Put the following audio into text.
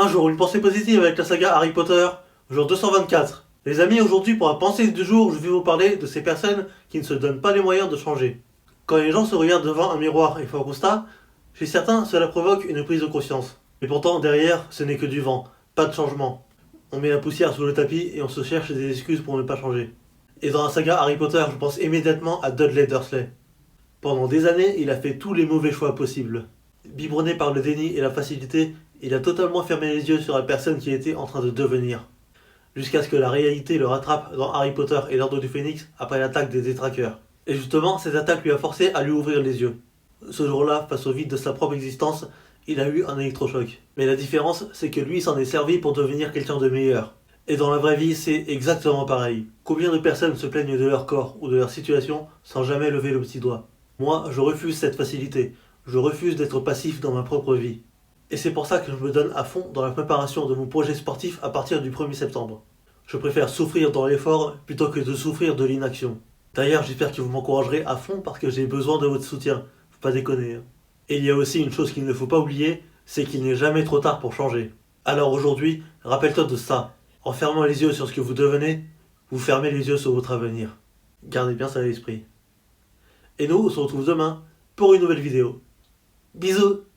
Un jour, une pensée positive avec la saga Harry Potter, jour 224. Les amis, aujourd'hui pour la pensée du jour, je vais vous parler de ces personnes qui ne se donnent pas les moyens de changer. Quand les gens se regardent devant un miroir et font un constat, chez certains cela provoque une prise de conscience. Mais pourtant derrière, ce n'est que du vent, pas de changement. On met la poussière sous le tapis et on se cherche des excuses pour ne pas changer. Et dans la saga Harry Potter, je pense immédiatement à Dudley Dursley. Pendant des années, il a fait tous les mauvais choix possibles. Biberonné par le déni et la facilité, il a totalement fermé les yeux sur la personne qu'il était en train de devenir. Jusqu'à ce que la réalité le rattrape dans Harry Potter et l'Ordre du Phénix après l'attaque des détraqueurs. Et justement, cette attaque lui a forcé à lui ouvrir les yeux. Ce jour-là, face au vide de sa propre existence, il a eu un électrochoc. Mais la différence, c'est que lui s'en est servi pour devenir quelqu'un de meilleur. Et dans la vraie vie, c'est exactement pareil. Combien de personnes se plaignent de leur corps ou de leur situation sans jamais lever le petit doigt? Moi, je refuse cette facilité. Je refuse d'être passif dans ma propre vie. Et c'est pour ça que je me donne à fond dans la préparation de mon projet sportif à partir du 1er septembre. Je préfère souffrir dans l'effort plutôt que de souffrir de l'inaction. D'ailleurs, j'espère que vous m'encouragerez à fond parce que j'ai besoin de votre soutien. Faut pas déconner, hein. Et il y a aussi une chose qu'il ne faut pas oublier, c'est qu'il n'est jamais trop tard pour changer. Alors aujourd'hui, rappelle-toi de ça. En fermant les yeux sur ce que vous devenez, vous fermez les yeux sur votre avenir. Gardez bien ça à l'esprit. Et nous, on se retrouve demain pour une nouvelle vidéo. Bisous!